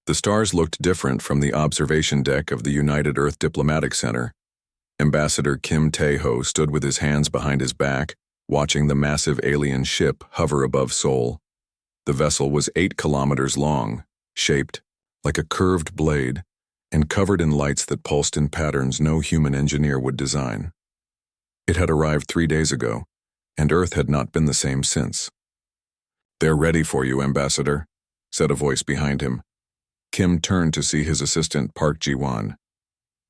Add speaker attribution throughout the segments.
Speaker 1: The stars looked different from the observation deck of the United Earth Diplomatic Center. Ambassador Kim Tae-ho stood with his hands behind his back, watching the massive alien ship hover above Seoul. The vessel was 8 kilometers long, shaped like a curved blade, and covered in lights that pulsed in patterns no human engineer would design. It had arrived 3 days ago, and Earth had not been the same since. "They're ready for you, Ambassador," said a voice behind him. Kim turned to see his assistant Park Ji-won.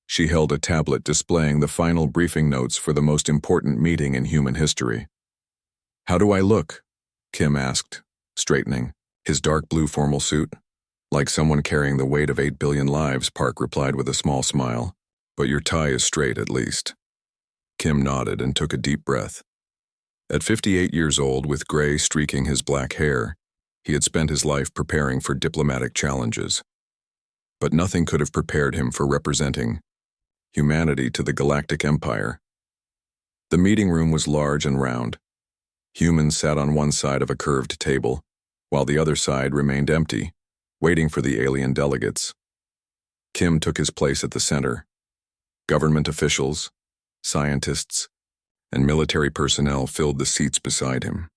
Speaker 1: She held a tablet displaying the final briefing notes for the most important meeting in human history. "How do I look?" Kim asked, straightening his dark blue formal suit. "Like someone carrying the weight of 8 billion lives," Park replied with a small smile. "But your tie is straight at least." Kim nodded and took a deep breath. At 58 years old, with gray streaking his black hair, he had spent his life preparing for diplomatic challenges. But nothing could have prepared him for representing humanity to the Galactic Empire. The meeting room was large and round. Humans sat on one side of a curved table, while the other side remained empty, waiting for the alien delegates. Kim took his place at the center. Government officials, scientists, and military personnel filled the seats beside him.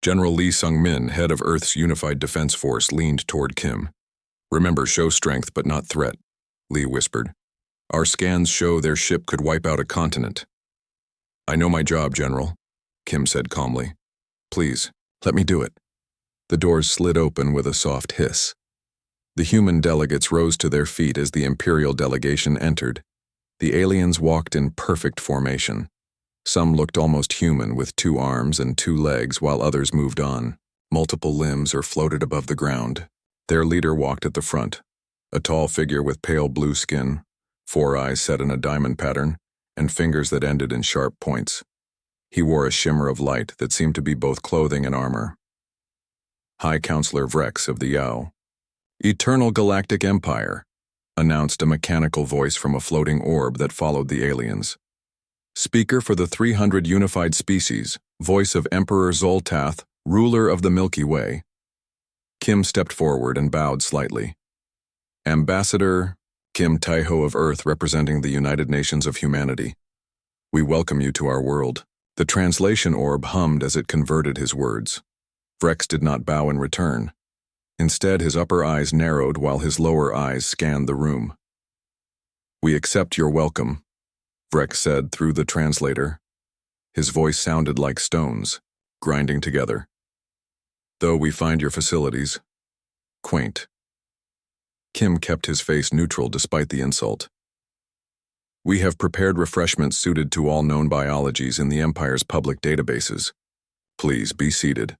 Speaker 1: General Lee Sung-min, head of Earth's Unified Defense Force, leaned toward Kim. "Remember, show strength but not threat," Lee whispered. "Our scans show their ship could wipe out a continent." "I know my job, General," Kim said calmly. "Please, let me do it." The doors slid open with a soft hiss. The human delegates rose to their feet as the Imperial delegation entered. The aliens walked in perfect formation. Some looked almost human, with 2 arms and 2 legs, while others moved on, multiple limbs, or floated above the ground. Their leader walked at the front, a tall figure with pale blue skin, 4 eyes set in a diamond pattern, and fingers that ended in sharp points. He wore a shimmer of light that seemed to be both clothing and armor. High Counselor Vrex of the Yao. "Eternal Galactic Empire," announced a mechanical voice from a floating orb that followed the aliens. "Speaker for the 300 unified species, voice of Emperor Zoltath, ruler of the Milky Way." Kim stepped forward and bowed slightly. "Ambassador Kim Tae-ho of Earth, representing the United Nations of Humanity. We welcome you to our world." The translation orb hummed as it converted his words. Vrex did not bow in return. Instead, his upper eyes narrowed while his lower eyes scanned the room. "We accept your welcome," Vrex said through the translator. His voice sounded like stones, grinding together. "Though we find your facilities quaint." Kim kept his face neutral despite the insult. "We have prepared refreshments suited to all known biologies in the Empire's public databases. Please be seated."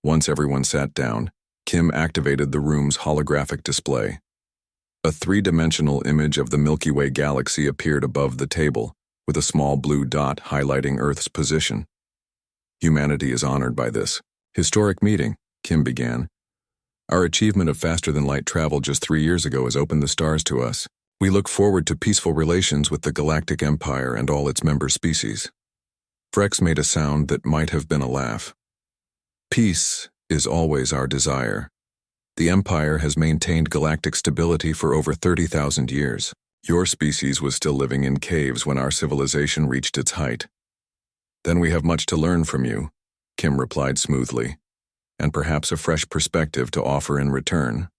Speaker 1: Once everyone sat down, Kim activated the room's holographic display. A 3-dimensional image of the Milky Way galaxy appeared above the table, with a small blue dot highlighting Earth's position. "Humanity is honored by this historic meeting," Kim began. "Our achievement of faster-than-light travel just 3 years ago has opened the stars to us. We look forward to peaceful relations with the Galactic Empire and all its member species." Vrex made a sound that might have been a laugh. "Peace is always our desire. The Empire has maintained galactic stability for over 30,000 years. Your species was still living in caves when our civilization reached its height." "Then we have much to learn from you," Kim replied smoothly, "and perhaps a fresh perspective to offer in return."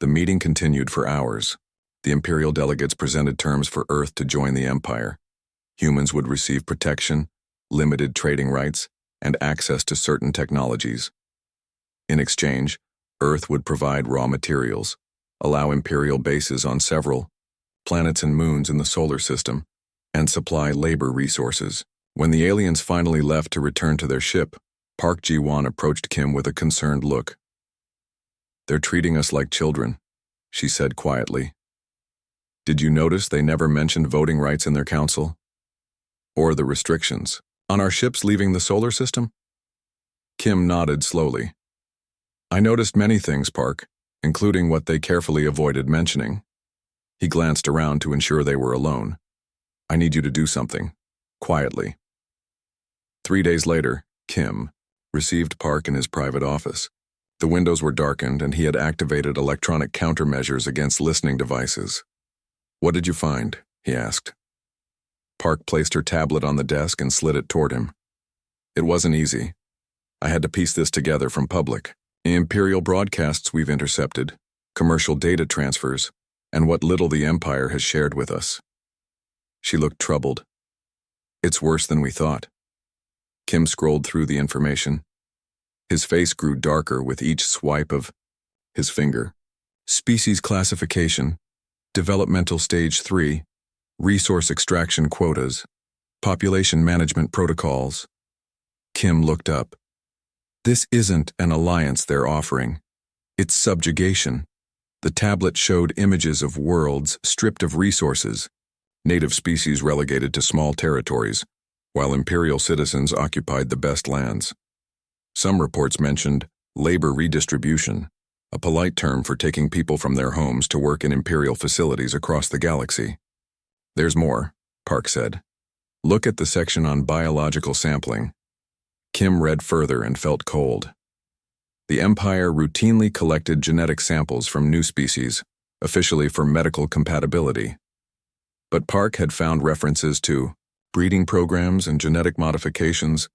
Speaker 1: The meeting continued for hours. The Imperial delegates presented terms for Earth to join the Empire. Humans would receive protection, limited trading rights, and access to certain technologies. In exchange, Earth would provide raw materials, allow Imperial bases on several planets and moons in the solar system, and supply labor resources. When the aliens finally left to return to their ship, Park Ji-won approached Kim with a concerned look. "They're treating us like children," she said quietly. "Did you notice they never mentioned voting rights in their council? Or the restrictions on our ships leaving the solar system?" Kim nodded slowly. "I noticed many things, Park, including what they carefully avoided mentioning." He glanced around to ensure they were alone. "I need you to do something, quietly." 3 days later, Kim received Park in his private office. The windows were darkened, and he had activated electronic countermeasures against listening devices. "What did you find?" he asked. Park placed her tablet on the desk and slid it toward him. "It wasn't easy. I had to piece this together from public Imperial broadcasts we've intercepted, commercial data transfers, and what little the Empire has shared with us." She looked troubled. "It's worse than we thought." Kim scrolled through the information. His face grew darker with each swipe of his finger. "Species classification, developmental stage 3, resource extraction quotas, population management protocols." Kim looked up. "This isn't an alliance they're offering. It's subjugation." The tablet showed images of worlds stripped of resources, native species relegated to small territories, while Imperial citizens occupied the best lands. Some reports mentioned labor redistribution, a polite term for taking people from their homes to work in Imperial facilities across the galaxy. "There's more," Park said. "Look at the section on biological sampling." Kim read further and felt cold. The Empire routinely collected genetic samples from new species, officially for medical compatibility. But Park had found references to breeding programs and genetic modifications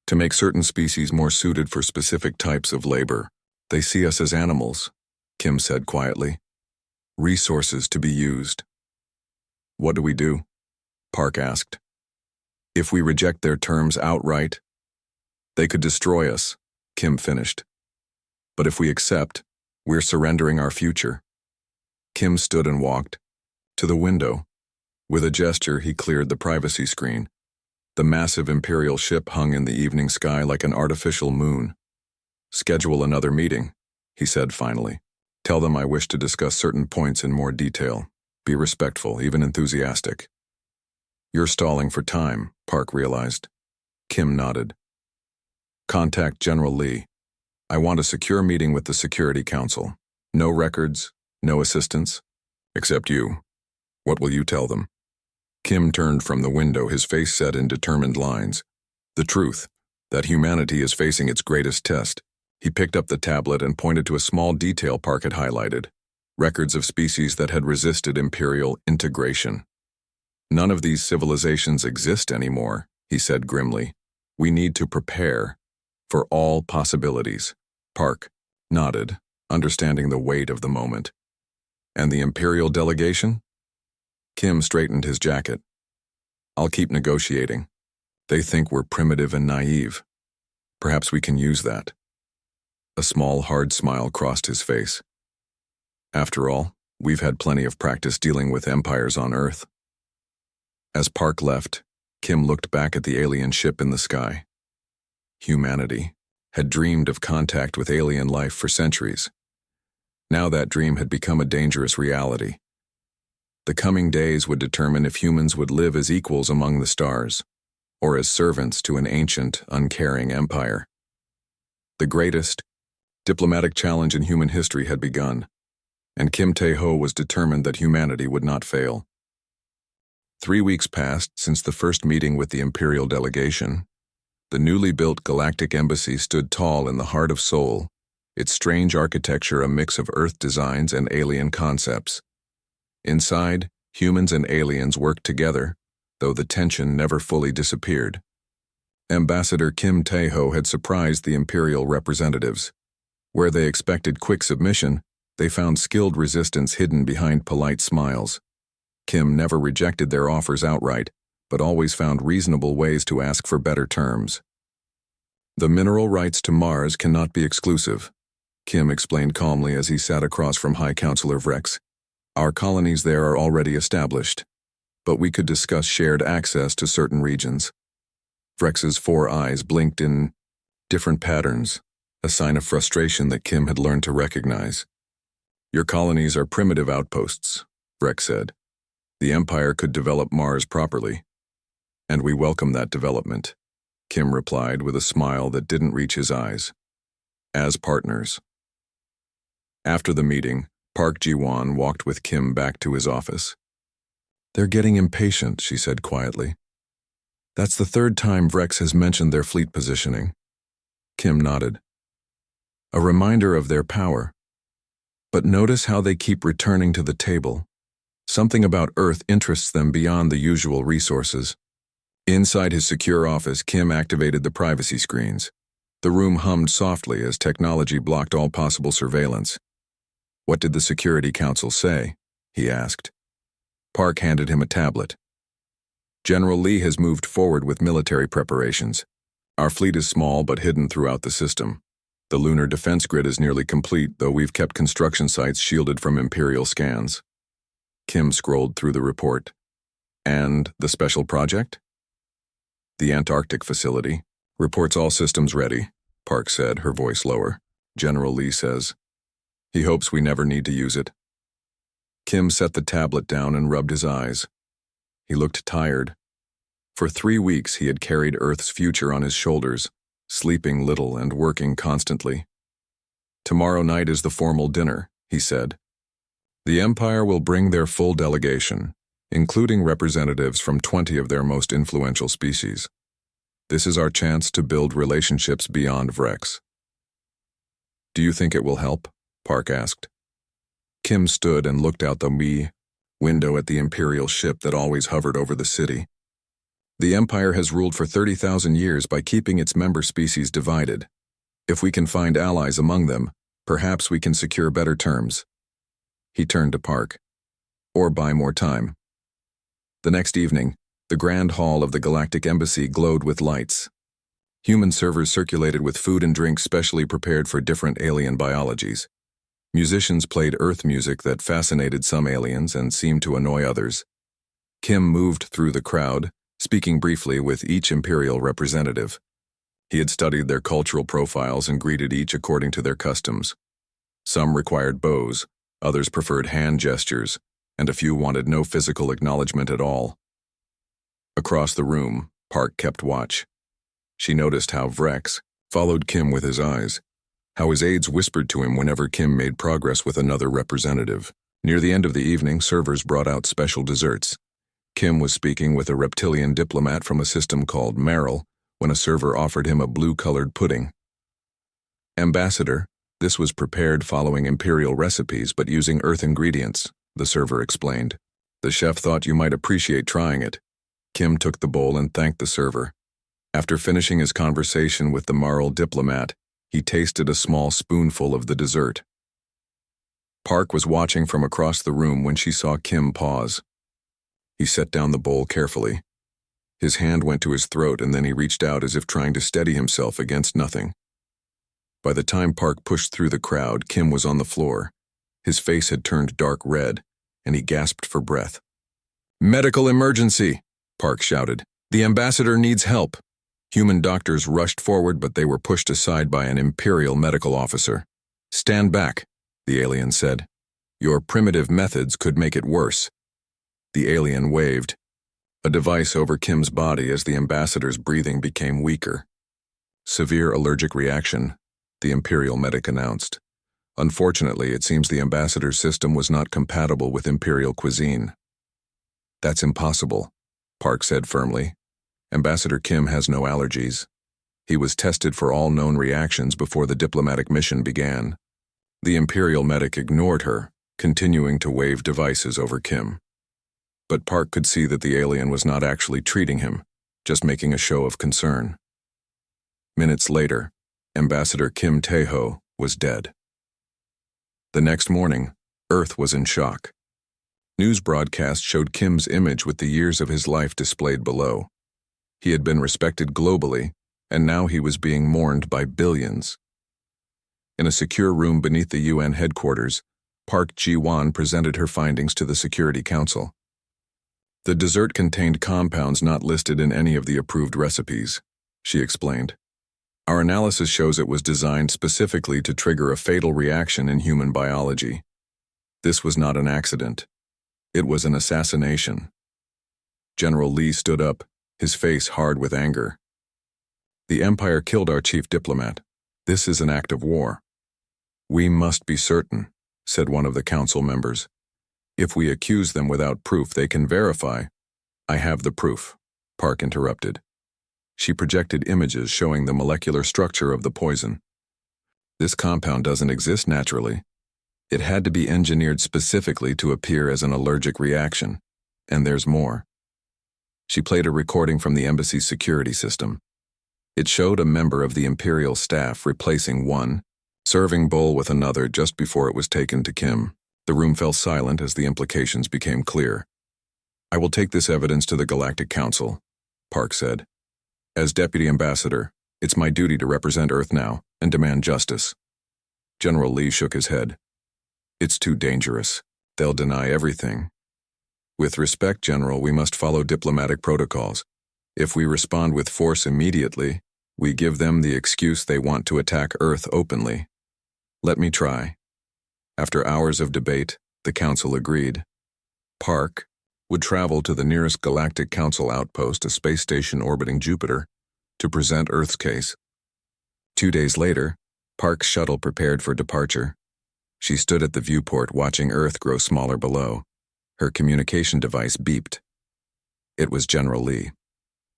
Speaker 1: to make certain species more suited for specific types of labor. "They see us as animals," Kim said quietly. "Resources to be used." "What do we do?" Park asked. "If we reject their terms outright, they could destroy us," Kim finished. "But if we accept, we're surrendering our future." Kim stood and walked to the window. With a gesture, he cleared the privacy screen. The massive Imperial ship hung in the evening sky like an artificial moon. "Schedule another meeting," he said finally. "Tell them I wish to discuss certain points in more detail. Be respectful, even enthusiastic." "You're stalling for time," Park realized. Kim nodded. "Contact General Lee. I want a secure meeting with the Security Council. No records, no assistance, except you. What will you tell them?" Kim turned from the window, his face set in determined lines. "The truth, that humanity is facing its greatest test." He picked up the tablet and pointed to a small detail Park had highlighted. Records of species that had resisted Imperial integration. "None of these civilizations exist anymore," he said grimly. "We need to prepare for all possibilities." Park nodded, understanding the weight of the moment. "And the Imperial delegation?" Kim straightened his jacket. "I'll keep negotiating. They think we're primitive and naive. Perhaps we can use that." A small, hard smile crossed his face. "After all, we've had plenty of practice dealing with empires on Earth." As Park left, Kim looked back at the alien ship in the sky. Humanity had dreamed of contact with alien life for centuries. Now that dream had become a dangerous reality. The coming days would determine if humans would live as equals among the stars, or as servants to an ancient, uncaring empire. The greatest diplomatic challenge in human history had begun, and Kim Tae-ho was determined that humanity would not fail. 3 weeks passed since the first meeting with the Imperial delegation. The newly built Galactic embassy stood tall in the heart of Seoul, its strange architecture a mix of Earth designs and alien concepts. Inside, humans and aliens worked together, though the tension never fully disappeared. Ambassador Kim Tae-ho had surprised the Imperial representatives. Where they expected quick submission, they found skilled resistance hidden behind polite smiles. Kim never rejected their offers outright, but always found reasonable ways to ask for better terms. "The mineral rights to Mars cannot be exclusive," Kim explained calmly as he sat across from High Counselor Vrex. "Our colonies there are already established, but we could discuss shared access to certain regions." Vrex's 4 eyes blinked in different patterns, a sign of frustration that Kim had learned to recognize. "Your colonies are primitive outposts," Vrex said. "The Empire could develop Mars properly, and we welcome that development," Kim replied with a smile that didn't reach his eyes. "As partners." After the meeting, Park Ji-won walked with Kim back to his office. "They're getting impatient," she said quietly. "That's the 3rd time Vrex has mentioned their fleet positioning." Kim nodded. a reminder of their power. But notice how they keep returning to the table. Something about Earth interests them beyond the usual resources. Inside his secure office, Kim activated the privacy screens. The room hummed softly as technology blocked all possible surveillance. "What did the Security Council say?" he asked. Park handed him a tablet. "General Lee has moved forward with military preparations. Our fleet is small but hidden throughout the system. The lunar defense grid is nearly complete, though we've kept construction sites shielded from Imperial scans." Kim scrolled through the report. "And the special project?" "The Antarctic facility. Reports all systems ready," Park said, her voice lower. "General Lee says he hopes we never need to use it." Kim set the tablet down and rubbed his eyes. He looked tired. For 3 weeks he had carried Earth's future on his shoulders, sleeping little and working constantly. "Tomorrow night is the formal dinner," he said. "The Empire will bring their full delegation, including representatives from 20 of their most influential species. This is our chance to build relationships beyond Vrex." "Do you think it will help?" Park asked. Kim stood and looked out the window at the Imperial ship that always hovered over the city. "The Empire has ruled for 30,000 years by keeping its member species divided. If we can find allies among them, perhaps we can secure better terms." He turned to Park. "Or buy more time." The next evening, the Grand Hall of the Galactic Embassy glowed with lights. Human servers circulated with food and drink specially prepared for different alien biologies. Musicians played Earth music that fascinated some aliens and seemed to annoy others. Kim moved through the crowd, speaking briefly with each Imperial representative. He had studied their cultural profiles and greeted each according to their customs. Some required bows, others preferred hand gestures, and a few wanted no physical acknowledgement at all. Across the room, Park kept watch. She noticed how Vrex followed Kim with his eyes, how his aides whispered to him whenever Kim made progress with another representative. Near the end of the evening, servers brought out special desserts. Kim was speaking with a reptilian diplomat from a system called Merrill when a server offered him a blue-colored pudding. "Ambassador, this was prepared following Imperial recipes but using Earth ingredients," the server explained. "The chef thought you might appreciate trying it." Kim took the bowl and thanked the server. After finishing his conversation with the Merrill diplomat, he tasted a small spoonful of the dessert. Park was watching from across the room when she saw Kim pause. He set down the bowl carefully. His hand went to his throat and then he reached out as if trying to steady himself against nothing. By the time Park pushed through the crowd, Kim was on the floor. His face had turned dark red, and he gasped for breath. "Medical emergency!" Park shouted. "The ambassador needs help." Human doctors rushed forward, but they were pushed aside by an Imperial medical officer. "Stand back," the alien said. "Your primitive methods could make it worse." The alien waved a device over Kim's body as the ambassador's breathing became weaker. "Severe allergic reaction," the Imperial medic announced. "Unfortunately, it seems the ambassador's system was not compatible with Imperial cuisine." "That's impossible," Park said firmly. "Ambassador Kim has no allergies. He was tested for all known reactions before the diplomatic mission began." The Imperial medic ignored her, continuing to wave devices over Kim. But Park could see that the alien was not actually treating him, just making a show of concern. Minutes later, Ambassador Kim Tae-ho was dead. The next morning, Earth was in shock. News broadcasts showed Kim's image with the years of his life displayed below. He had been respected globally, and now he was being mourned by billions. In a secure room beneath the UN headquarters, Park Ji-won presented her findings to the Security Council. "The dessert contained compounds not listed in any of the approved recipes," she explained. "Our analysis shows it was designed specifically to trigger a fatal reaction in human biology. This was not an accident. It was an assassination." General Lee stood up, his face hard with anger. "The Empire killed our chief diplomat. This is an act of war." "We must be certain," said one of the council members. "If we accuse them without proof, they can verify." "I have the proof," Park interrupted. She projected images showing the molecular structure of the poison. This compound doesn't exist naturally. It had to be engineered specifically to appear as an allergic reaction. And there's more. She played a recording from the embassy's security system. It showed a member of the Imperial staff replacing one serving bowl with another just before it was taken to Kim. The room fell silent as the implications became clear. "I will take this evidence to the Galactic Council," Park said. "As Deputy Ambassador, it's my duty to represent Earth now and demand justice." General Lee shook his head. "It's too dangerous. They'll deny everything." "With respect, General, we must follow diplomatic protocols. If we respond with force immediately, we give them the excuse they want to attack Earth openly. Let me try." After hours of debate, the Council agreed. Park would travel to the nearest Galactic Council outpost, a space station orbiting Jupiter, to present Earth's case. 2 days later, Park's shuttle prepared for departure. She stood at the viewport watching Earth grow smaller below. Her communication device beeped. It was General Lee.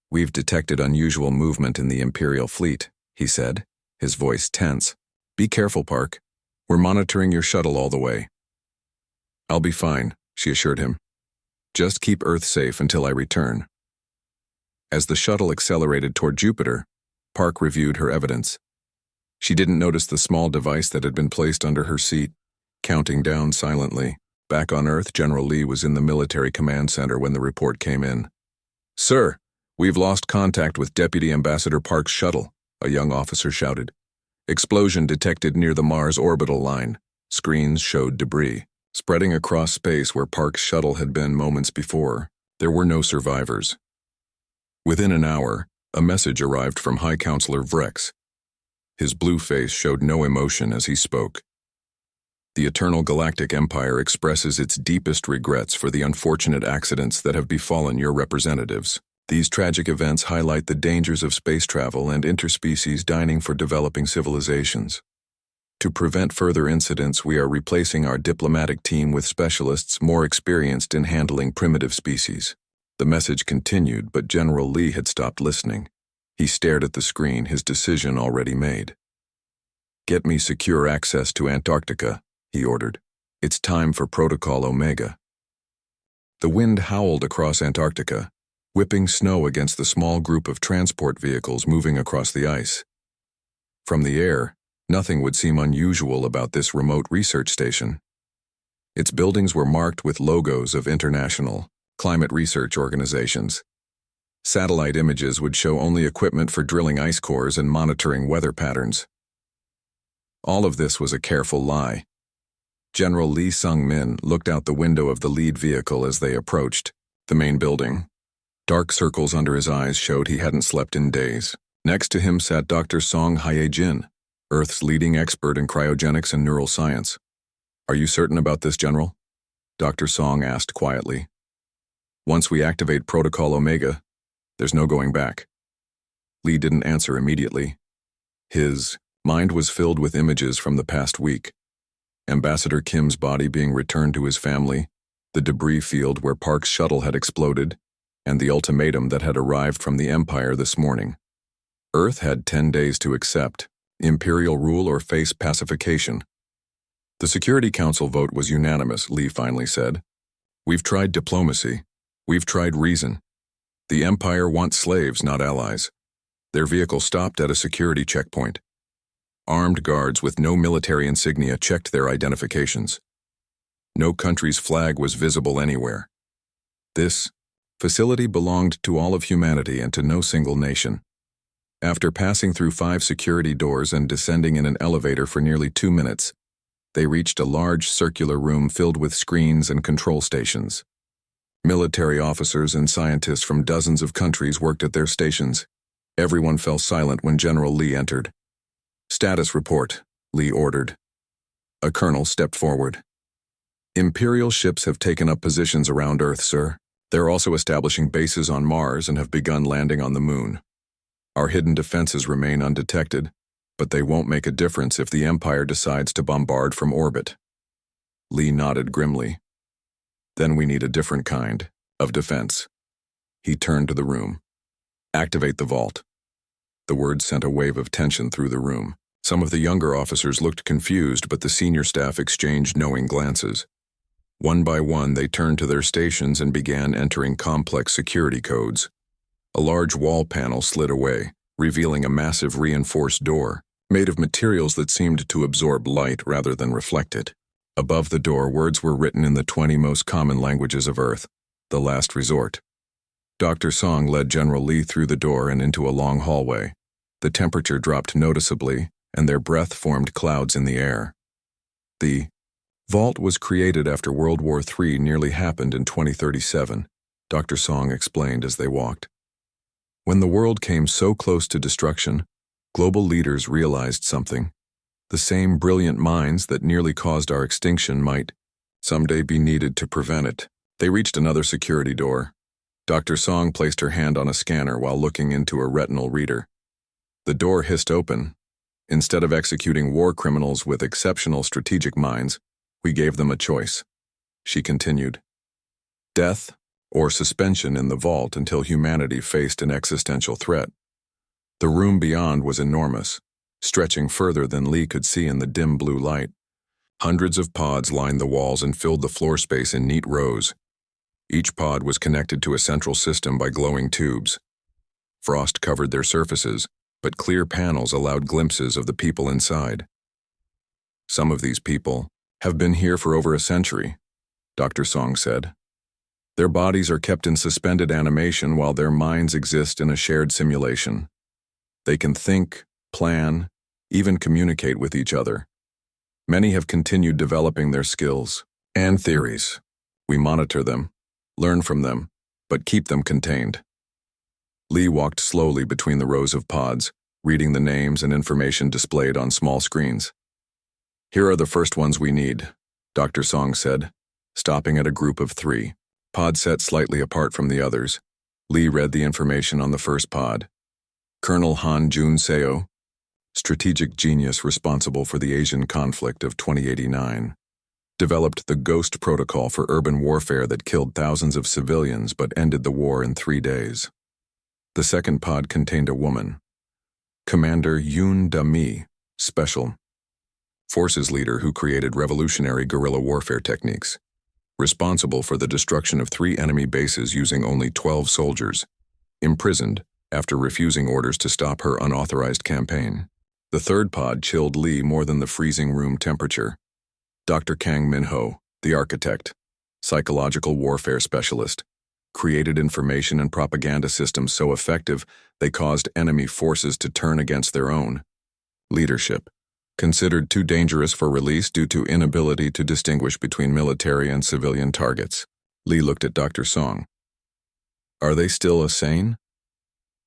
Speaker 1: "We've detected unusual movement in the Imperial fleet," he said, his voice tense. "Be careful, Park. We're monitoring your shuttle all the way." "I'll be fine," she assured him. "Just keep Earth safe until I return." As the shuttle accelerated toward Jupiter, Park reviewed her evidence. She didn't notice the small device that had been placed under her seat, counting down silently. Back on Earth, General Lee was in the military command center when the report came in. "Sir, we've lost contact with Deputy Ambassador Park's shuttle," a young officer shouted. "Explosion detected near the Mars orbital line." Screens showed debris spreading across space where Park's shuttle had been moments before. There were no survivors. Within an hour, a message arrived from High Counselor Vrex. His blue face showed no emotion as he spoke. "The Eternal Galactic Empire expresses its deepest regrets for the unfortunate accidents that have befallen your representatives. These tragic events highlight the dangers of space travel and interspecies dining for developing civilizations. To prevent further incidents, we are replacing our diplomatic team with specialists more experienced in handling primitive species." The message continued, but General Lee had stopped listening. He stared at the screen, his decision already made. "Get me secure access to Antarctica," he ordered. "It's time for Protocol Omega." The wind howled across Antarctica, whipping snow against the small group of transport vehicles moving across the ice. From the air, nothing would seem unusual about this remote research station. Its buildings were marked with logos of international climate research organizations. Satellite images would show only equipment for drilling ice cores and monitoring weather patterns. All of this was a careful lie. General Lee Sung-min looked out the window of the lead vehicle as they approached the main building. Dark circles under his eyes showed he hadn't slept in days. Next to him sat Dr. Song Hye-jin, Earth's leading expert in cryogenics and neural science. "Are you certain about this, General?" Dr. Song asked quietly. "Once we activate Protocol Omega, there's no going back." Lee didn't answer immediately. His mind was filled with images from the past week. Ambassador Kim's body being returned to his family, the debris field where Park's shuttle had exploded, and the ultimatum that had arrived from the Empire this morning. Earth had 10 days to accept Imperial rule or face pacification. The Security Council vote was unanimous, Lee finally said. "We've tried diplomacy. We've tried reason. The Empire wants slaves, not allies." Their vehicle stopped at a security checkpoint. Armed guards with no military insignia checked their identifications. No country's flag was visible anywhere. This facility belonged to all of humanity and to no single nation. After passing through 5 security doors and descending in an elevator for nearly 2 minutes, they reached a large circular room filled with screens and control stations. Military officers and scientists from dozens of countries worked at their stations. Everyone fell silent when General Lee entered. "Status report," Lee ordered. A colonel stepped forward. "Imperial ships have taken up positions around Earth, sir. They're also establishing bases on Mars and have begun landing on the Moon. Our hidden defenses remain undetected, but they won't make a difference if the Empire decides to bombard from orbit." Lee nodded grimly. "Then we need a different kind of defense." He turned to the room. "Activate the vault." The words sent a wave of tension through the room. Some of the younger officers looked confused, but the senior staff exchanged knowing glances. One by one, they turned to their stations and began entering complex security codes. A large wall panel slid away, revealing a massive reinforced door, made of materials that seemed to absorb light rather than reflect it. Above the door, words were written in the 20 most common languages of Earth, the last resort. Dr. Song led General Lee through the door and into a long hallway. The temperature dropped noticeably, and their breath formed clouds in the air. The vault was created after World War III nearly happened in 2037, Dr. Song explained as they walked. When the world came so close to destruction, global leaders realized something. The same brilliant minds that nearly caused our extinction might someday be needed to prevent it. They reached another security door. Dr. Song placed her hand on a scanner while looking into a retinal reader. The door hissed open. Instead of executing war criminals with exceptional strategic minds, we gave them a choice. She continued. Death or suspension in the vault until humanity faced an existential threat. The room beyond was enormous, stretching further than Lee could see in the dim blue light. Hundreds of pods lined the walls and filled the floor space in neat rows. Each pod was connected to a central system by glowing tubes. Frost covered their surfaces, but clear panels allowed glimpses of the people inside. Some of these people have been here for over a century, Dr. Song said. Their bodies are kept in suspended animation while their minds exist in a shared simulation. They can think, plan, even communicate with each other. Many have continued developing their skills and theories. We monitor them, learn from them, but keep them contained. Lee walked slowly between the rows of pods, reading the names and information displayed on small screens. Here are the first ones we need, Dr. Song said, stopping at a group of 3. Pods set slightly apart from the others. Lee read the information on the first pod. Colonel Han Jun Seo, strategic genius responsible for the Asian conflict of 2089, developed the Ghost Protocol for urban warfare that killed thousands of civilians but ended the war in 3 days. The second pod contained a woman, Commander Yoon Da-mi, Special Forces leader who created revolutionary guerrilla warfare techniques, responsible for the destruction of 3 enemy bases using only 12 soldiers, imprisoned after refusing orders to stop her unauthorized campaign. The third pod chilled Lee more than the freezing room temperature. Dr. Kang Min-ho, the architect, psychological warfare specialist, created information and propaganda systems so effective they caused enemy forces to turn against their own. Leadership, considered too dangerous for release due to inability to distinguish between military and civilian targets. Lee looked at Dr. Song. Are they still sane?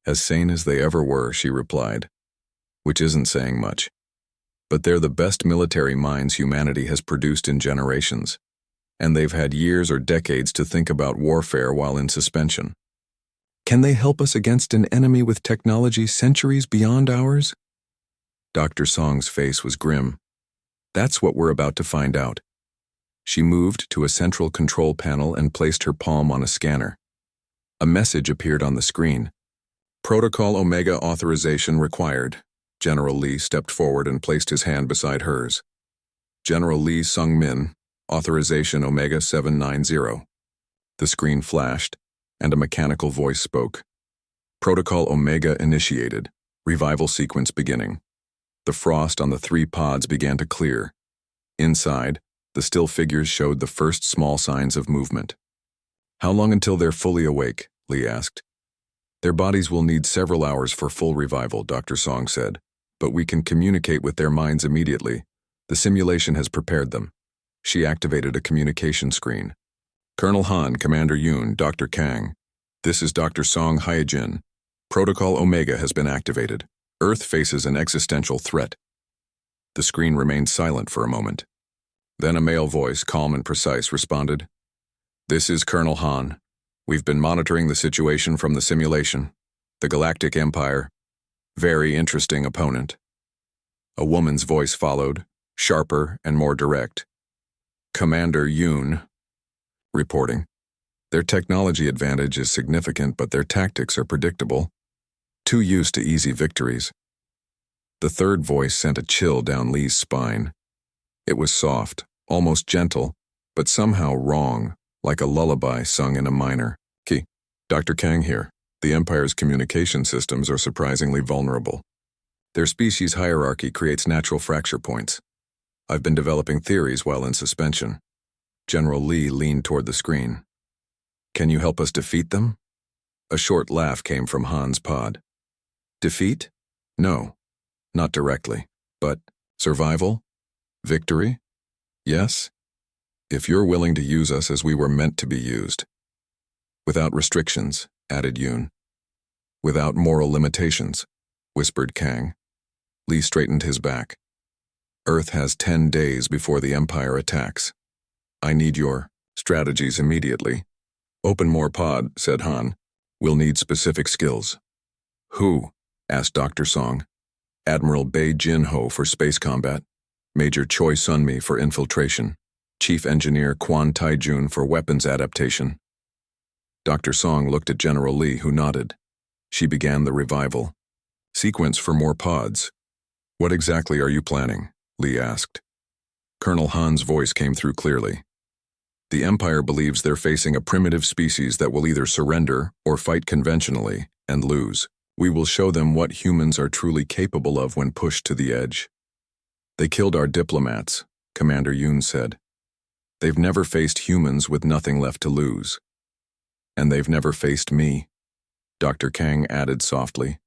Speaker 1: As sane as they ever were, she replied, which isn't saying much. But they're the best military minds humanity has produced in generations, and they've had years or decades to think about warfare while in suspension. Can they help us against an enemy with technology centuries beyond ours? Dr. Song's face was grim. That's what we're about to find out. She moved to a central control panel and placed her palm on a scanner. A message appeared on the screen. Protocol Omega authorization required. General Lee stepped forward and placed his hand beside hers. General Lee Sung-min, authorization Omega 790. The screen flashed, and a mechanical voice spoke. Protocol Omega initiated. Revival sequence beginning. The frost on the 3 pods began to clear. Inside, the still figures showed the first small signs of movement. How long until they're fully awake? Lee asked. Their bodies will need several hours for full revival, Dr. Song said, but we can communicate with their minds immediately. The simulation has prepared them. She activated a communication screen. Colonel Han, Commander Yoon, Dr. Kang. This is Dr. Song Hyejin. Protocol Omega has been activated. Earth faces an existential threat. The screen remained silent for a moment. Then a male voice, calm and precise, responded, This is Colonel Han. We've been monitoring the situation from the simulation. The Galactic Empire. Very interesting opponent. A woman's voice followed, sharper and more direct. Commander Yoon. Reporting. Their technology advantage is significant, but their tactics are predictable. Too used to easy victories. The third voice sent a chill down Lee's spine. It was soft, almost gentle, but somehow wrong, like a lullaby sung in a minor key. Dr. Kang here. The Empire's communication systems are surprisingly vulnerable. Their species hierarchy creates natural fracture points. I've been developing theories while in suspension. General Lee leaned toward the screen. Can you help us defeat them? A short laugh came from Han's pod. Defeat? No, not directly. But survival? Victory? Yes? If you're willing to use us as we were meant to be used. Without restrictions, added Yoon. Without moral limitations, whispered Kang. Lee straightened his back. Earth has 10 days before the Empire attacks. I need your strategies immediately. Open more pod, said Han. We'll need specific skills. Who? Asked Dr. Song. Admiral Bei Jin-ho for space combat. Major Choi Sun-mi for infiltration. Chief Engineer Kwon Tai-jun for weapons adaptation. Dr. Song looked at General Lee, who nodded. She began the revival. Sequence for more pods. What exactly are you planning? Lee asked. Colonel Han's voice came through clearly. The Empire believes they're facing a primitive species that will either surrender or fight conventionally and lose. We will show them what humans are truly capable of when pushed to the edge. They killed our diplomats, Commander Yoon said. They've never faced humans with nothing left to lose. And they've never faced me, Dr. Kang added softly.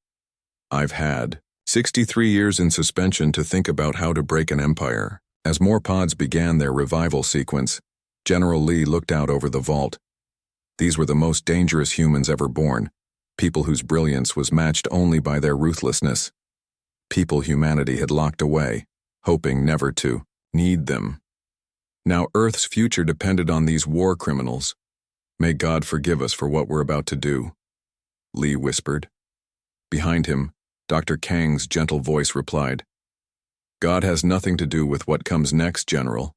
Speaker 1: I've had 63 years in suspension to think about how to break an empire. As more pods began their revival sequence, General Lee looked out over the vault. These were the most dangerous humans ever born, people whose brilliance was matched only by their ruthlessness. People humanity had locked away, hoping never to need them. Now Earth's future depended on these war criminals. May God forgive us for what we're about to do, Lee whispered. Behind him, Dr. Kang's gentle voice replied, God has nothing to do with what comes next, General.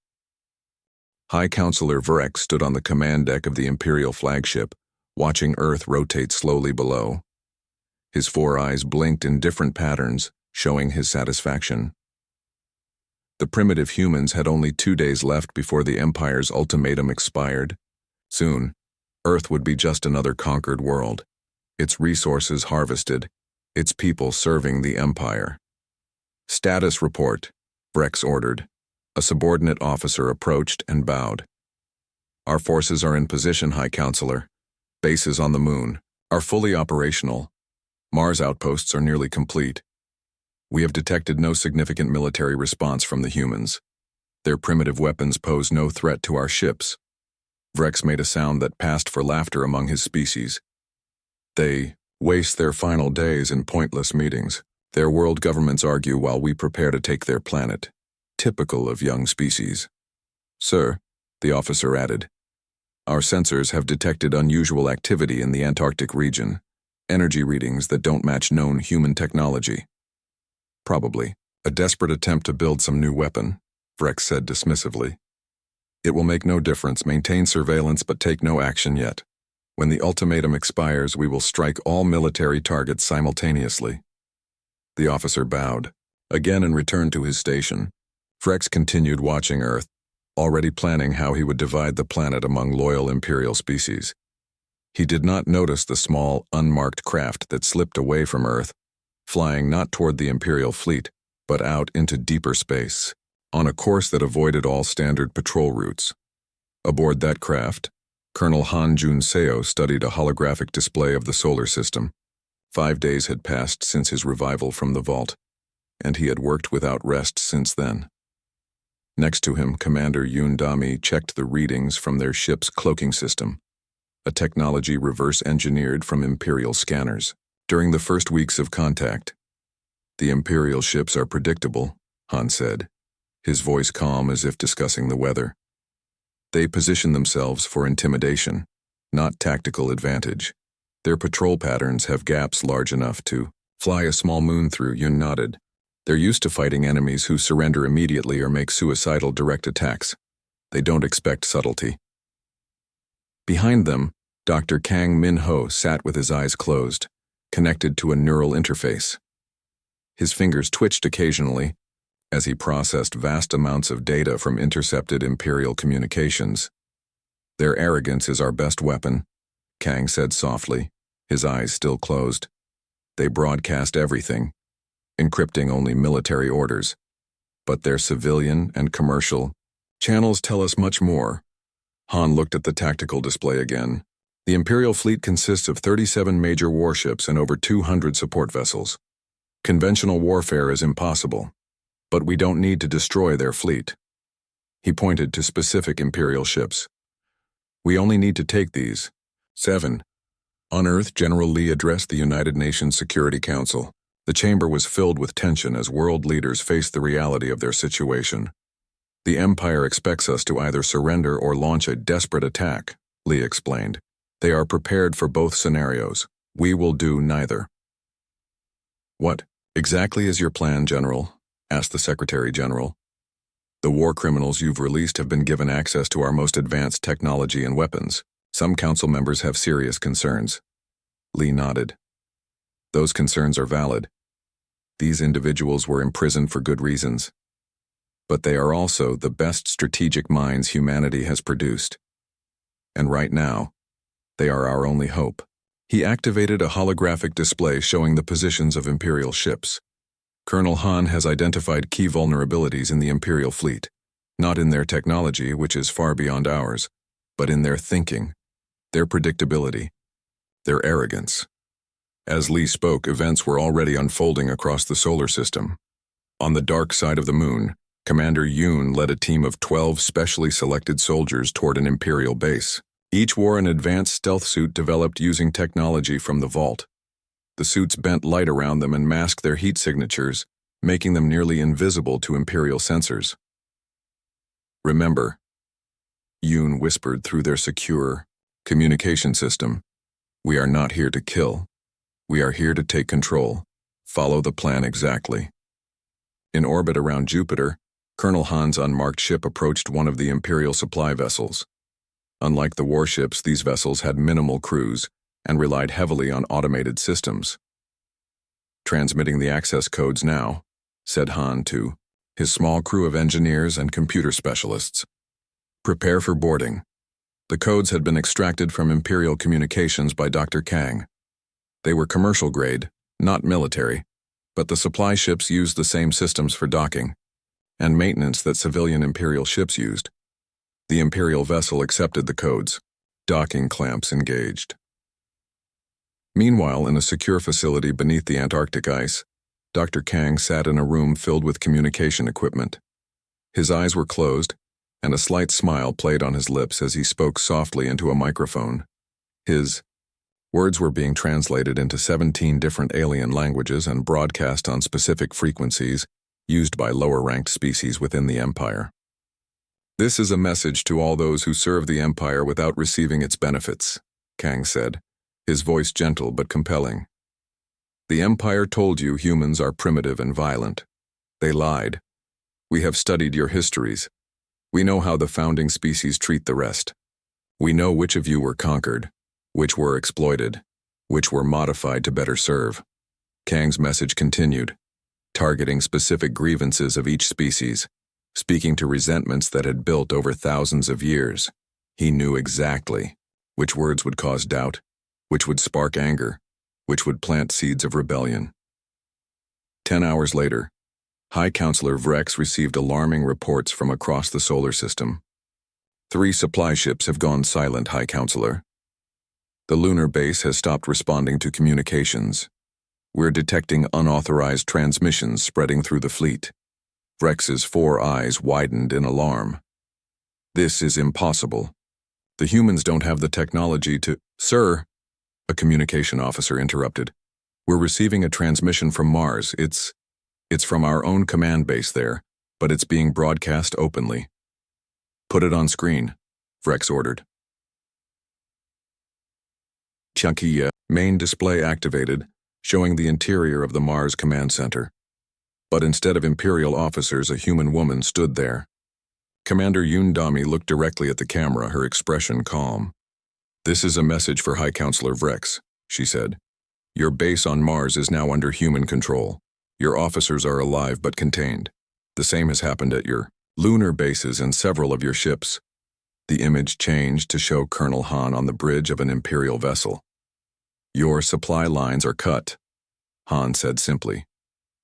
Speaker 1: High Counselor Vrek stood on the command deck of the Imperial flagship, watching Earth rotate slowly below. His 4 eyes blinked in different patterns, showing his satisfaction. The primitive humans had only 2 days left before the Empire's ultimatum expired. Soon, Earth would be just another conquered world, its resources harvested, its people serving the Empire. Status report, Vrex ordered. A subordinate officer approached and bowed. Our forces are in position, High Counselor. Bases on the moon are fully operational. Mars outposts are nearly complete. We have detected no significant military response from the humans. Their primitive weapons pose no threat to our ships. Vrex made a sound that passed for laughter among his species. They waste their final days in pointless meetings. Their world governments argue while we prepare to take their planet. Typical of young species. Sir, the officer added, our sensors have detected unusual activity in the Antarctic region, energy readings that don't match known human technology. Probably a desperate attempt to build some new weapon, Vrex said dismissively. It will make no difference. Maintain surveillance but take no action yet. When the ultimatum expires, we will strike all military targets simultaneously. The officer bowed, again and returned to his station. Vrex continued watching Earth, already planning how he would divide the planet among loyal Imperial species. He did not notice the small, unmarked craft that slipped away from Earth, flying not toward the Imperial fleet, but out into deeper space, on a course that avoided all standard patrol routes. Aboard that craft, Colonel Han Jun-seo studied a holographic display of the solar system. 5 days had passed since his revival from the vault, and he had worked without rest since then. Next to him, Commander Yoon Dami checked the readings from their ship's cloaking system, a technology reverse-engineered from Imperial scanners. During the first weeks of contact, the Imperial ships are predictable, Han said, his voice calm as if discussing the weather. They position themselves for intimidation, not tactical advantage. Their patrol patterns have gaps large enough to fly a small moon through. Yoon nodded. They're used to fighting enemies who surrender immediately or make suicidal direct attacks. They don't expect subtlety. Behind them, Dr. Kang Min-ho sat with his eyes closed, connected to a neural interface. His fingers twitched occasionally as he processed vast amounts of data from intercepted Imperial communications. "Their arrogance is our best weapon," Kang said softly, his eyes still closed. "They broadcast everything, encrypting only military orders. But their civilian and commercial channels tell us much more." Han looked at the tactical display again. The Imperial fleet consists of 37 major warships and over 200 support vessels. Conventional warfare is impossible, but we don't need to destroy their fleet. He pointed to specific Imperial ships. "We only need to take these." 7. On Earth, General Lee addressed the United Nations Security Council. The chamber was filled with tension as world leaders faced the reality of their situation. "The Empire expects us to either surrender or launch a desperate attack," Lee explained. "They are prepared for both scenarios. We will do neither." "What exactly is your plan, General?" asked the Secretary General. "The war criminals you've released have been given access to our most advanced technology and weapons. Some council members have serious concerns." Lee nodded. "Those concerns are valid. These individuals were imprisoned for good reasons. But they are also the best strategic minds humanity has produced. And right now, they are our only hope." He activated a holographic display showing the positions of Imperial ships. "Colonel Han has identified key vulnerabilities in the Imperial fleet, not in their technology, which is far beyond ours, but in their thinking, their predictability, their arrogance." As Lee spoke, events were already unfolding across the solar system. On the dark side of the moon, Commander Yoon led a team of 12 specially selected soldiers toward an Imperial base. Each wore an advanced stealth suit developed using technology from the vault. The suits bent light around them and masked their heat signatures, making them nearly invisible to Imperial sensors. "Remember," Yoon whispered through their secure communication system, "we are not here to kill. We are here to take control. Follow the plan exactly." In orbit around Jupiter, Colonel Han's unmarked ship approached one of the Imperial supply vessels. Unlike the warships, these vessels had minimal crews and relied heavily on automated systems. "Transmitting the access codes now," said Han to his small crew of engineers and computer specialists. "Prepare for boarding." The codes had been extracted from Imperial communications by Dr. Kang. They were commercial grade, not military, but the supply ships used the same systems for docking and maintenance that civilian Imperial ships used. The Imperial vessel accepted the codes. Docking clamps engaged. Meanwhile, in a secure facility beneath the Antarctic ice, Dr. Kang sat in a room filled with communication equipment. His eyes were closed, and a slight smile played on his lips as he spoke softly into a microphone. His words were being translated into 17 different alien languages and broadcast on specific frequencies used by lower-ranked species within the Empire. "This is a message to all those who serve the Empire without receiving its benefits," Kang said, his voice gentle but compelling. "The Empire told you humans are primitive and violent. They lied. We have studied your histories. We know how the founding species treat the rest. We know which of you were conquered, which were exploited, which were modified to better serve." Kang's message continued, targeting specific grievances of each species, speaking to resentments that had built over thousands of years. He knew exactly which words would cause doubt, which would spark anger, which would plant seeds of rebellion. 10 hours later, High Counselor Vrex received alarming reports from across the solar system. 3 supply ships have gone silent, High Counselor. The lunar base has stopped responding to communications. We're detecting unauthorized transmissions spreading through the fleet. Vrex's 4 eyes widened in alarm. "This is impossible. The humans don't have the technology to—" "Sir," a communication officer interrupted. "We're receiving a transmission from Mars. It's from our own command base there, but it's being broadcast openly." "Put it on screen," Vrex ordered. Chunky main display activated, showing the interior of the Mars command center. But instead of Imperial officers, a human woman stood there. Commander Yoon Dami looked directly at the camera, her expression calm. "This is a message for High Counselor Vrex," she said. "Your base on Mars is now under human control. Your officers are alive but contained. The same has happened at your lunar bases and several of your ships. The image changed to show Colonel Han on the bridge of an Imperial vessel. Your supply lines are cut, Han said simply.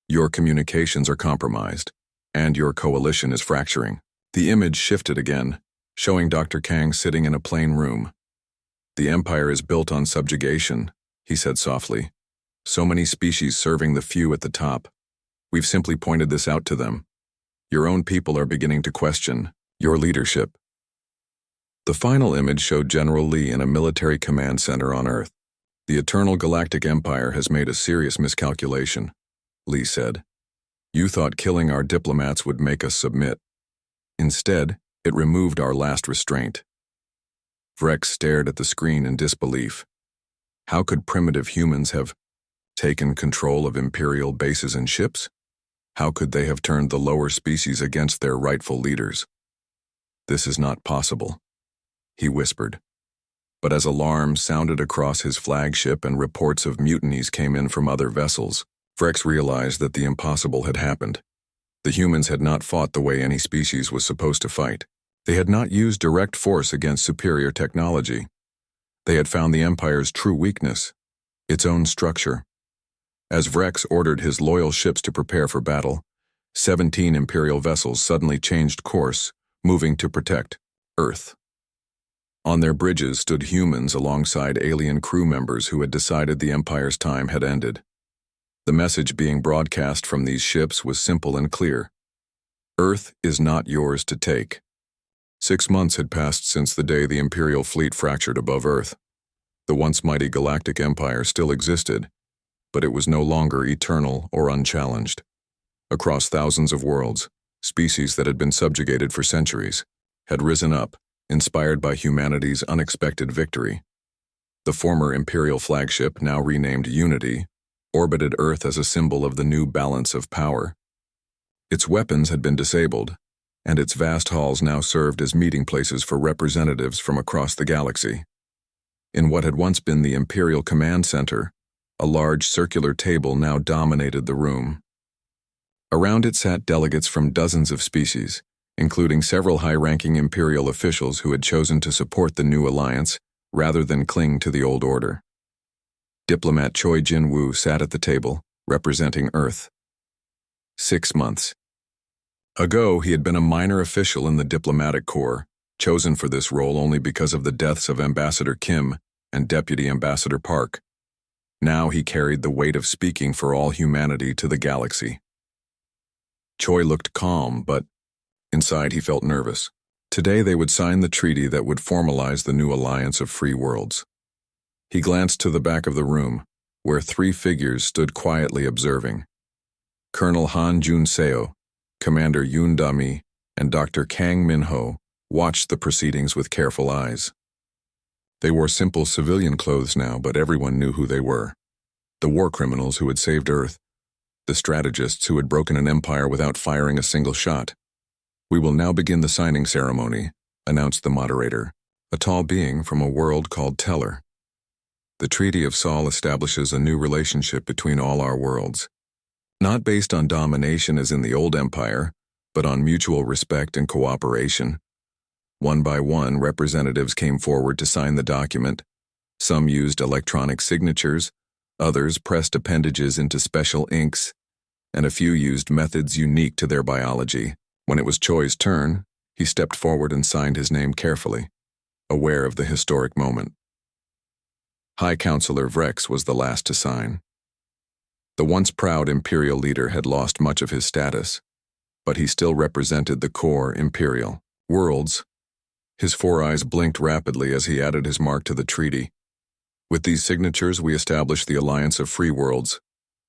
Speaker 1: Your communications are compromised, and your coalition is fracturing. The image shifted again, showing Dr. Kang sitting in a plain room. The Empire is built on subjugation, he said softly. So many species serving the few at the top. We've simply pointed this out to them. Your own people are beginning to question your leadership. The final image showed General Lee in a military command center on Earth. The eternal Galactic Empire has made a serious miscalculation, Lee said. You thought killing our diplomats would make us submit. Instead, it removed our last restraint. Vrex stared at the screen in disbelief. How could primitive humans have taken control of Imperial bases and ships? How could they have turned the lower species against their rightful leaders? This is not possible, he whispered. But as alarms sounded across his flagship and reports of mutinies came in from other vessels, Vrex realized that the impossible had happened. The humans had not fought the way any species was supposed to fight. They had not used direct force against superior technology. They had found the Empire's true weakness, its own structure. As Vrex ordered his loyal ships to prepare for battle, 17 Imperial vessels suddenly changed course, moving to protect Earth. On their bridges stood humans alongside alien crew members who had decided the Empire's time had ended. The message being broadcast from these ships was simple and clear. Earth is not yours to take. 6 months had passed since the day the Imperial fleet fractured above Earth. The once mighty Galactic Empire still existed, but it was no longer eternal or unchallenged. Across thousands of worlds, species that had been subjugated for centuries had risen up, inspired by humanity's unexpected victory. The former Imperial flagship, now renamed Unity, orbited Earth as a symbol of the new balance of power. Its weapons had been disabled, and its vast halls now served as meeting places for representatives from across the galaxy. In what had once been the Imperial Command Center, a large circular table now dominated the room. Around it sat delegates from dozens of species, including several high-ranking Imperial officials who had chosen to support the new alliance rather than cling to the old order. Diplomat Choi Jin-woo sat at the table, representing Earth. 6 months ago, he had been a minor official in the diplomatic corps, chosen for this role only because of the deaths of Ambassador Kim and Deputy Ambassador Park. Now he carried the weight of speaking for all humanity to the galaxy. Choi looked calm, but inside he felt nervous. Today they would sign the treaty that would formalize the new alliance of free worlds. He glanced to the back of the room, where 3 figures stood quietly observing. Colonel Han Jun-seo, Commander Yoon Da-mi, and Dr. Kang Min-ho watched the proceedings with careful eyes. They wore simple civilian clothes now, but everyone knew who they were. The war criminals who had saved Earth, the strategists who had broken an empire without firing a single shot. We will now begin the signing ceremony, announced the moderator, a tall being from a world called Teller. The Treaty of Sol establishes a new relationship between all our worlds, not based on domination as in the old empire, but on mutual respect and cooperation. One by one, representatives came forward to sign the document. Some used electronic signatures, others pressed appendages into special inks, and a few used methods unique to their biology. When it was Choi's turn, he stepped forward and signed his name carefully, aware of the historic moment. High Counselor Vrex was the last to sign. The once proud Imperial leader had lost much of his status, but he still represented the core Imperial worlds. His 4 eyes blinked rapidly as he added his mark to the treaty. With these signatures, we establish the Alliance of Free Worlds,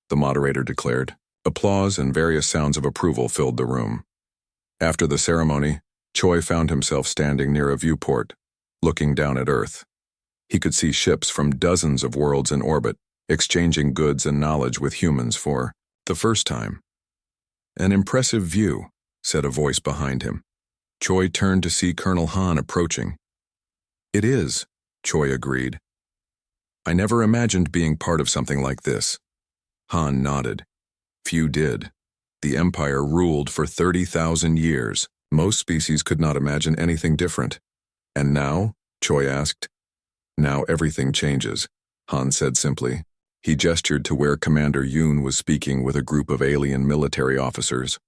Speaker 1: the moderator declared. Applause and various sounds of approval filled the room. After the ceremony, Choi found himself standing near a viewport, looking down at Earth. He could see ships from dozens of worlds in orbit, exchanging goods and knowledge with humans for the first time. An impressive view, said a voice behind him. Choi turned to see Colonel Han approaching. It is, Choi agreed. I never imagined being part of something like this. Han nodded. Few did. The Empire ruled for 30,000 years. Most species could not imagine anything different. And now? Choi asked. Now everything changes, Han said simply. He gestured to where Commander Yoon was speaking with a group of alien military officers.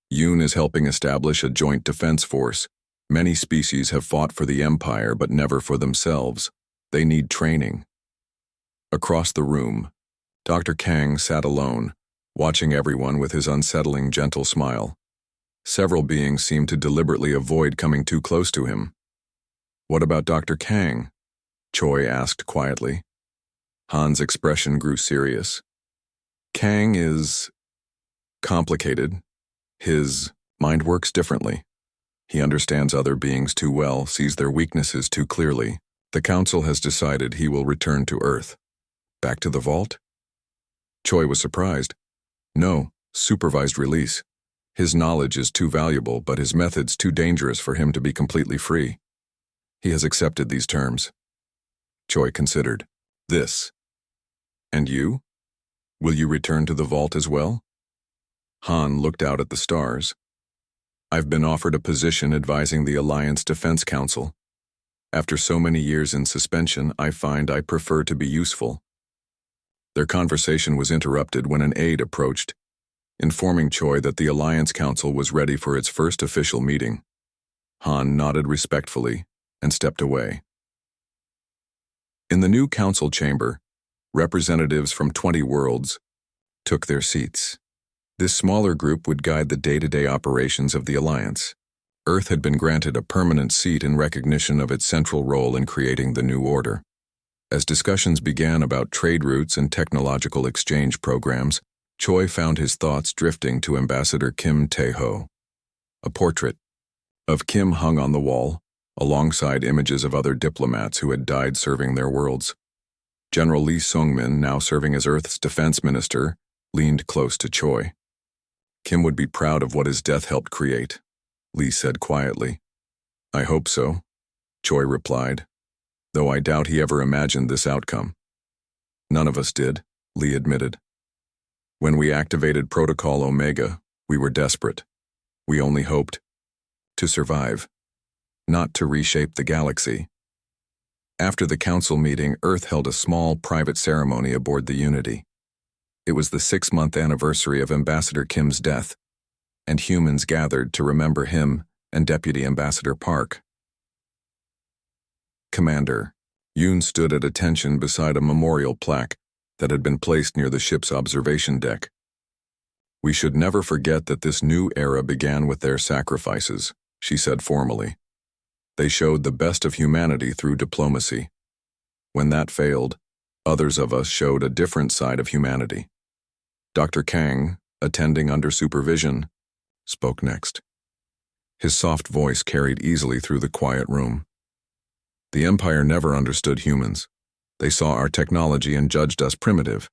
Speaker 1: Yoon is helping establish a joint defense force. Many species have fought for the Empire but never for themselves. They need training. Across the room, Dr. Kang sat alone, watching everyone with his unsettling, gentle smile. Several beings seemed to deliberately avoid coming too close to him. What about Dr. Kang? Choi asked quietly. Han's expression grew serious. Kang is complicated. His mind works differently. He understands other beings too well, sees their weaknesses too clearly. The Council has decided he will return to Earth. Back to the vault? Choi was surprised. No, supervised release. His knowledge is too valuable, but his methods too dangerous for him to be completely free. He has accepted these terms. Choi considered. This. And you? Will you return to the vault as well? Han looked out at the stars. I've been offered a position advising the Alliance Defense Council. After so many years in suspension, I find I prefer to be useful. Their conversation was interrupted when an aide approached, informing Choi that the Alliance Council was ready for its first official meeting. Han nodded respectfully and stepped away. In the new council chamber, representatives from 20 worlds took their seats. This smaller group would guide the day-to-day operations of the Alliance. Earth had been granted a permanent seat in recognition of its central role in creating the new order. As discussions began about trade routes and technological exchange programs, Choi found his thoughts drifting to Ambassador Kim Tae-ho. A portrait of Kim hung on the wall, alongside images of other diplomats who had died serving their worlds. General Lee Sung-min, now serving as Earth's defense minister, leaned close to Choi. Kim would be proud of what his death helped create, Lee said quietly. I hope so, Choi replied, though I doubt he ever imagined this outcome. None of us did, Lee admitted. When we activated Protocol Omega, we were desperate. We only hoped to survive, not to reshape the galaxy. After the council meeting, Earth held a small private ceremony aboard the Unity. It was the 6-month anniversary of Ambassador Kim's death, and humans gathered to remember him and Deputy Ambassador Park. Commander Yoon stood at attention beside a memorial plaque that had been placed near the ship's observation deck. We should never forget that this new era began with their sacrifices, she said formally. They showed the best of humanity through diplomacy. When that failed, others of us showed a different side of humanity. Dr. Kang, attending under supervision, spoke next. His soft voice carried easily through the quiet room. The Empire never understood humans. They saw our technology and judged us primitive.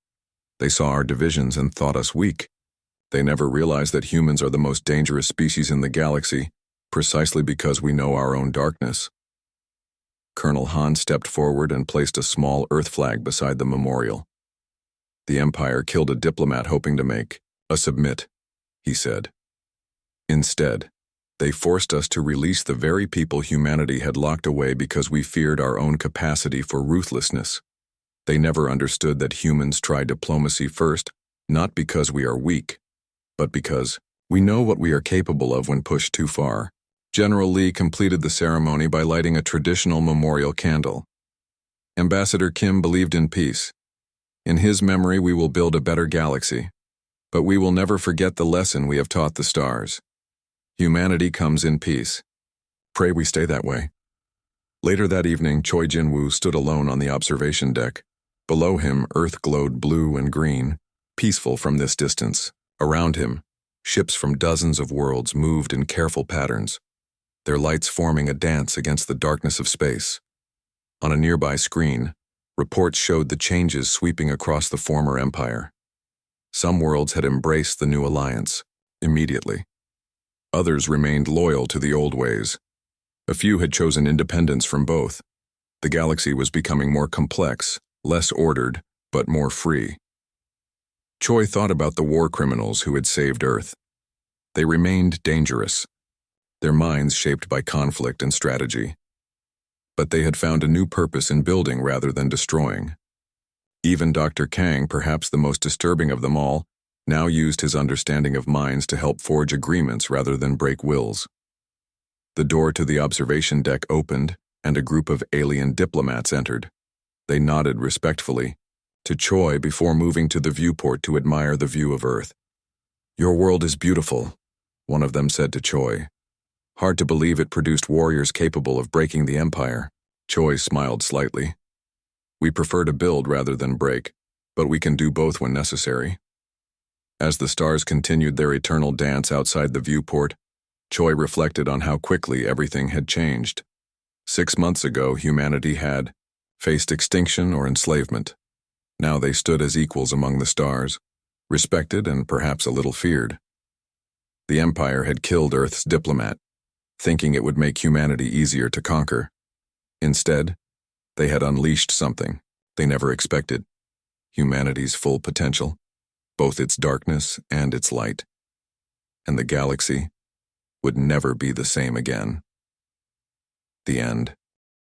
Speaker 1: They saw our divisions and thought us weak. They never realized that humans are the most dangerous species in the galaxy, precisely because we know our own darkness. Colonel Han stepped forward and placed a small Earth flag beside the memorial. The Empire killed a diplomat hoping to make a submit, he said. Instead, they forced us to release the very people humanity had locked away because we feared our own capacity for ruthlessness. They never understood that humans try diplomacy first, not because we are weak, but because we know what we are capable of when pushed too far. General Lee completed the ceremony by lighting a traditional memorial candle. Ambassador Kim believed in peace. In his memory, we will build a better galaxy. But we will never forget the lesson we have taught the stars. Humanity comes in peace. Pray we stay that way. Later that evening, Choi Jin-woo stood alone on the observation deck. Below him, Earth glowed blue and green, peaceful from this distance. Around him, ships from dozens of worlds moved in careful patterns, their lights forming a dance against the darkness of space. On a nearby screen, reports showed the changes sweeping across the former empire. Some worlds had embraced the new alliance immediately. Others remained loyal to the old ways. A few had chosen independence from both. The galaxy was becoming more complex, less ordered, but more free. Choi thought about the war criminals who had saved Earth. They remained dangerous, their minds shaped by conflict and strategy. But they had found a new purpose in building rather than destroying. Even Dr. Kang, perhaps the most disturbing of them all, now used his understanding of minds to help forge agreements rather than break wills. The door to the observation deck opened, and a group of alien diplomats entered. They nodded respectfully to Choi before moving to the viewport to admire the view of Earth. "Your world is beautiful," one of them said to Choi. "Hard to believe it produced warriors capable of breaking the Empire." Choi smiled slightly. "We prefer to build rather than break, but we can do both when necessary." As the stars continued their eternal dance outside the viewport, Choi reflected on how quickly everything had changed. 6 months ago, humanity had faced extinction or enslavement. Now they stood as equals among the stars, respected and perhaps a little feared. The Empire had killed Earth's diplomat, thinking it would make humanity easier to conquer. Instead, they had unleashed something they never expected: humanity's full potential, both its darkness and its light. And the galaxy would never be the same again. The end.